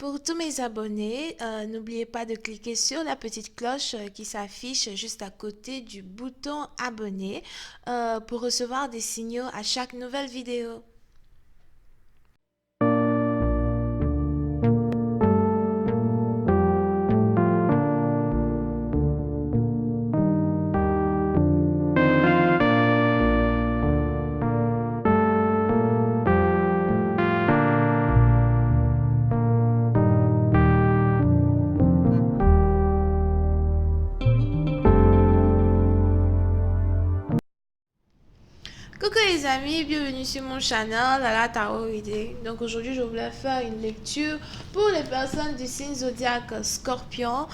Pour tous mes abonnés, n'oubliez pas de cliquer sur la petite cloche qui s'affiche juste à côté du bouton abonner pour recevoir des signaux à chaque nouvelle vidéo. Coucou les amis, bienvenue sur mon channel la Tarot Reading. Donc aujourd'hui je voulais faire une lecture pour les personnes du signe zodiaque Scorpion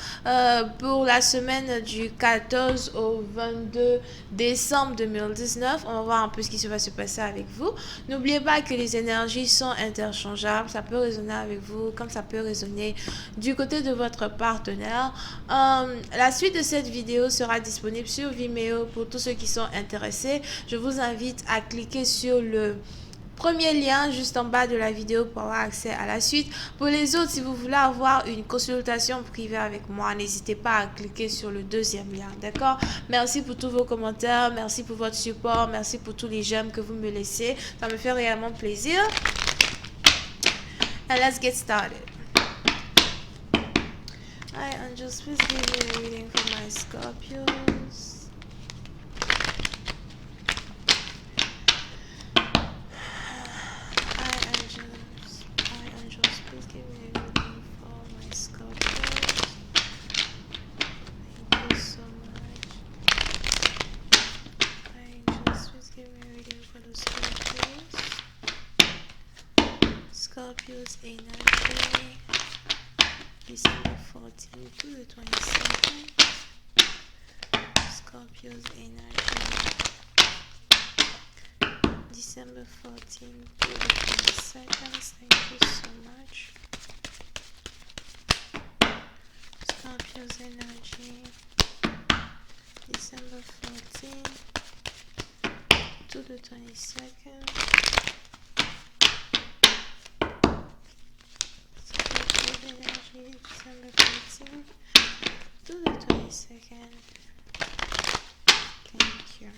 pour la semaine du 14 au 22 décembre 2019. On va voir un peu ce qui se va se passer avec vous. N'oubliez pas que les énergies sont interchangeables, ça peut résonner avec vous comme ça peut résonner du côté de votre partenaire. La suite de cette vidéo sera disponible sur Vimeo pour tous ceux qui sont intéressés. Je vous invite à cliquer sur le premier lien juste en bas de la vidéo pour avoir accès à la suite. Pour les autres, si vous voulez avoir une consultation privée avec moi, n'hésitez pas à cliquer sur le deuxième lien, d'accord? Merci pour tous vos commentaires, merci pour votre support, merci pour tous les j'aime que vous me laissez. Ça me fait réellement plaisir. And let's get started. Hi angels, please give me a reading for my Scorpios. Please give me a reading for my Scorpios. Thank you so much. Angels, please give me a reading for the Scorpios. Scorpios energy. December 14 to the 22nd. Scorpios energy. December 14 to the 22nd. Thank you so much. Scorpios energy. December 14 to the 22nd. Scorpios energy. December 14 to the 22nd. Thank you.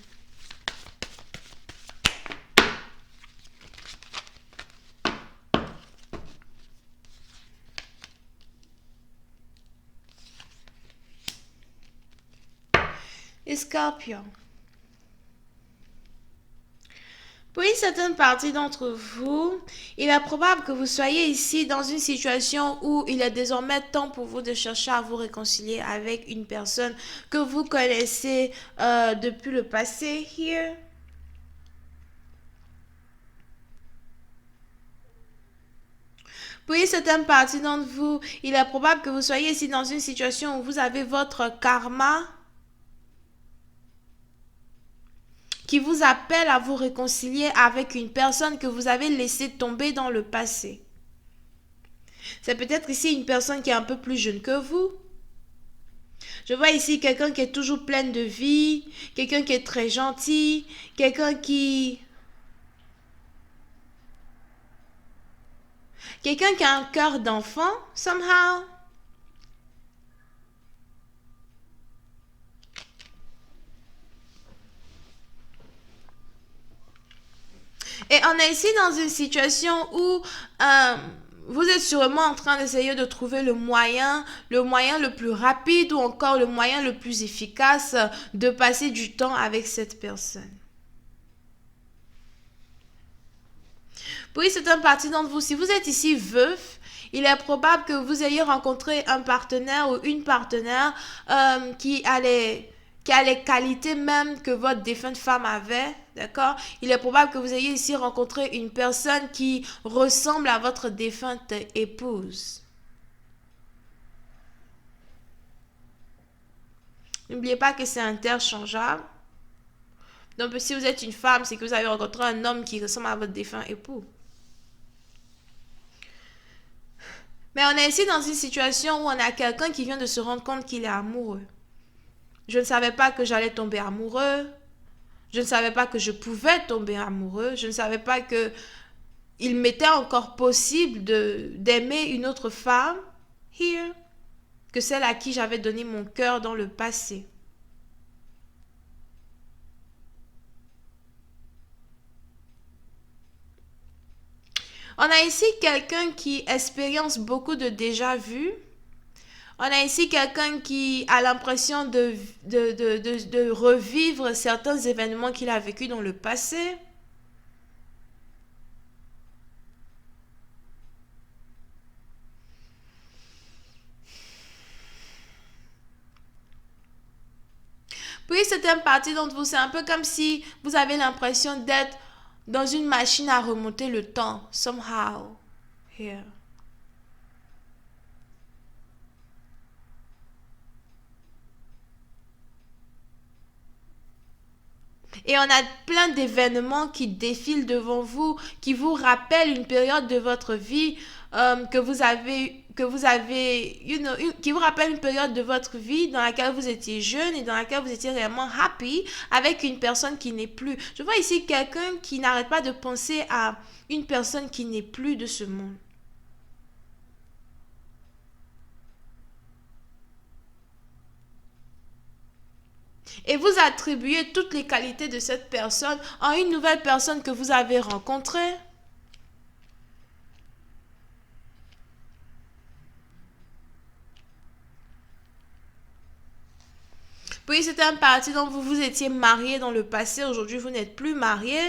Scorpion. Pour une certaine partie d'entre vous, il est probable que vous soyez ici dans une situation où il est désormais temps pour vous de chercher à vous réconcilier avec une personne que vous connaissez depuis le passé. Here. Pour une certaine partie d'entre vous, il est probable que vous soyez ici dans une situation où vous avez votre karma qui vous appelle à vous réconcilier avec une personne que vous avez laissé tomber dans le passé. C'est peut-être ici une personne qui est un peu plus jeune que vous. Je vois ici quelqu'un qui est toujours plein de vie, quelqu'un qui est très gentil, quelqu'un qui a un cœur d'enfant, somehow. Et on est ici dans une situation où vous êtes sûrement en train d'essayer de trouver le moyen le plus rapide ou encore le moyen le plus efficace de passer du temps avec cette personne. Pour une certaine partie d'entre vous, si vous êtes ici veuf, il est probable que vous ayez rencontré un partenaire ou une partenaire qui a les qualités même que votre défunte femme avait, d'accord? Il est probable que vous ayez ici rencontré une personne qui ressemble à votre défunte épouse. N'oubliez pas que c'est interchangeable. Donc, si vous êtes une femme, c'est que vous avez rencontré un homme qui ressemble à votre défunt époux. Mais on est ici dans une situation où on a quelqu'un qui vient de se rendre compte qu'il est amoureux. Je ne savais pas que j'allais tomber amoureux. Je ne savais pas que je pouvais tomber amoureux. Je ne savais pas que il m'était encore possible d'aimer une autre femme, here, que celle à qui j'avais donné mon cœur dans le passé. On a ici quelqu'un qui expérience beaucoup de déjà-vu. On a ici quelqu'un qui a l'impression de revivre certains événements qu'il a vécus dans le passé. Puis certaines parties d'entre vous, c'est un peu comme si vous avez l'impression d'être dans une machine à remonter le temps, somehow, here. Et on a plein d'événements qui défilent devant vous, qui vous rappellent une période de votre vie qui vous rappelle une période de votre vie dans laquelle vous étiez jeune et dans laquelle vous étiez réellement happy avec une personne qui n'est plus. Je vois ici quelqu'un qui n'arrête pas de penser à une personne qui n'est plus de ce monde. Et vous attribuez toutes les qualités de cette personne à une nouvelle personne que vous avez rencontrée. Puis c'était un parti dont vous vous étiez marié dans le passé, aujourd'hui vous n'êtes plus marié.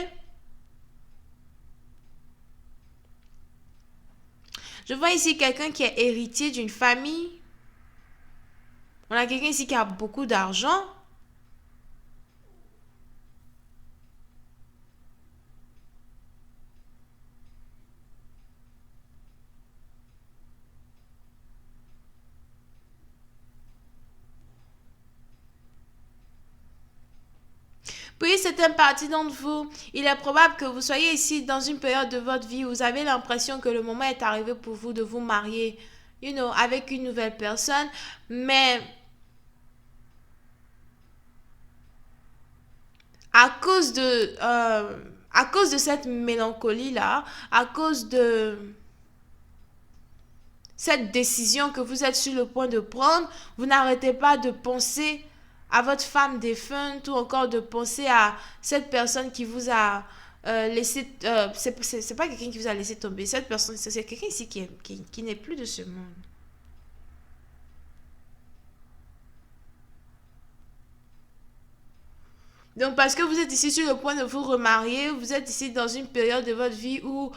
Je vois ici quelqu'un qui est héritier d'une famille. On a quelqu'un ici qui a beaucoup d'argent. Puis c'est un parti d'entre vous. Il est probable que vous soyez ici dans une période de votre vie où vous avez l'impression que le moment est arrivé pour vous de vous marier, avec une nouvelle personne. Mais à cause de cette mélancolie-là, à cause de cette décision que vous êtes sur le point de prendre, vous n'arrêtez pas de penser à votre femme défunte ou encore de penser à cette personne qui vous a laissé... c'est pas quelqu'un qui vous a laissé tomber. Cette personne, c'est quelqu'un ici qui n'est plus de ce monde. Donc, parce que vous êtes ici sur le point de vous remarier, vous êtes ici dans une période de votre vie où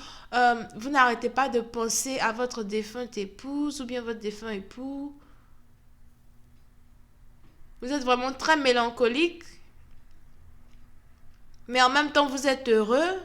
vous n'arrêtez pas de penser à votre défunte épouse ou bien votre défunt époux. Vous êtes vraiment très mélancolique, mais en même temps, vous êtes heureux.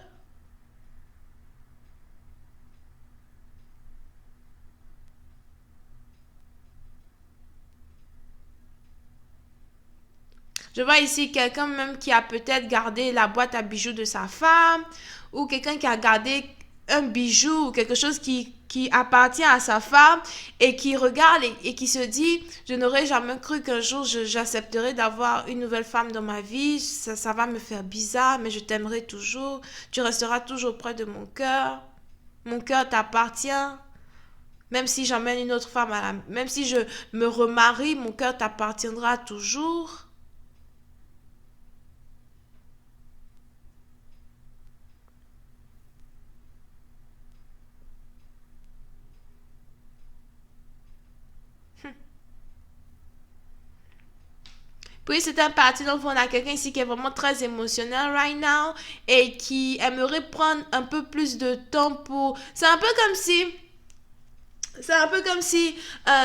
Je vois ici quelqu'un même qui a peut-être gardé la boîte à bijoux de sa femme ou quelqu'un qui a gardé un bijou ou quelque chose qui appartient à sa femme et qui regarde et qui se dit, je n'aurais jamais cru qu'un jour j'accepterais d'avoir une nouvelle femme dans ma vie, ça va me faire bizarre, mais je t'aimerai toujours, tu resteras toujours près de mon cœur t'appartient, même si j'emmène une autre femme même si je me remarie, mon cœur t'appartiendra toujours. Puis c'est un parti, donc on a quelqu'un ici qui est vraiment très émotionnel right now et qui aimerait prendre un peu plus de temps pour... C'est un peu comme si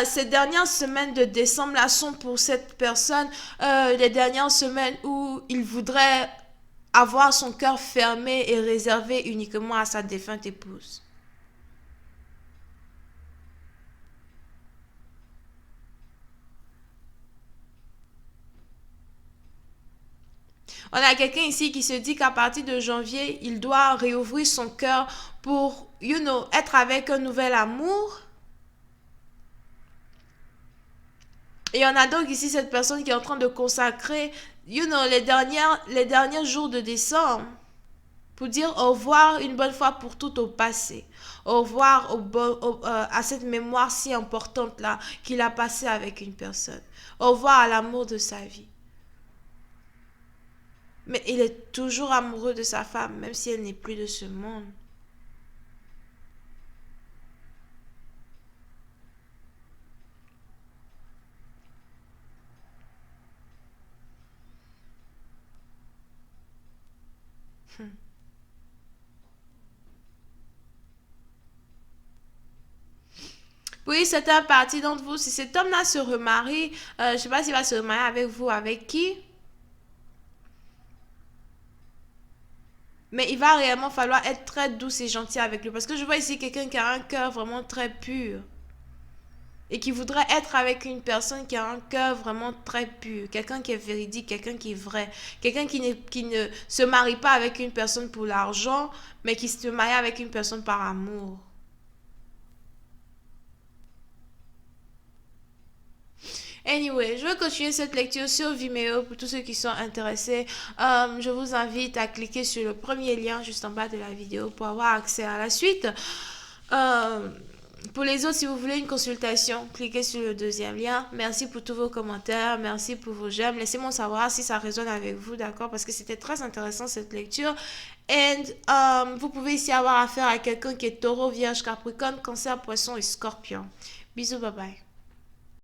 ces dernières semaines de décembre là sont pour cette personne les dernières semaines où il voudrait avoir son cœur fermé et réservé uniquement à sa défunte épouse. On a quelqu'un ici qui se dit qu'à partir de janvier, il doit réouvrir son cœur pour, être avec un nouvel amour. Et on a donc ici cette personne qui est en train de consacrer, les derniers jours de décembre pour dire au revoir une bonne fois pour toutes au passé. Au revoir à cette mémoire si importante là qu'il a passée avec une personne. Au revoir à l'amour de sa vie. Mais il est toujours amoureux de sa femme, même si elle n'est plus de ce monde. Oui, c'est un parti d'entre vous. Si cet homme-là se remarie, je ne sais pas s'il va se remarier avec vous, avec qui. Mais il va réellement falloir être très douce et gentil avec lui. Parce que je vois ici quelqu'un qui a un cœur vraiment très pur. Et qui voudrait être avec une personne qui a un cœur vraiment très pur. Quelqu'un qui est véridique, quelqu'un qui est vrai. Quelqu'un qui ne se marie pas avec une personne pour l'argent, mais qui se marie avec une personne par amour. Anyway, je vais continuer cette lecture sur Vimeo pour tous ceux qui sont intéressés. Je vous invite à cliquer sur le premier lien juste en bas de la vidéo pour avoir accès à la suite. Pour les autres, si vous voulez une consultation, cliquez sur le deuxième lien. Merci pour tous vos commentaires, merci pour vos j'aime. Laissez-moi savoir si ça résonne avec vous, d'accord? Parce que c'était très intéressant cette lecture. Et vous pouvez ici avoir affaire à quelqu'un qui est taureau, vierge, capricorne, cancer, poisson et scorpion. Bisous, bye bye.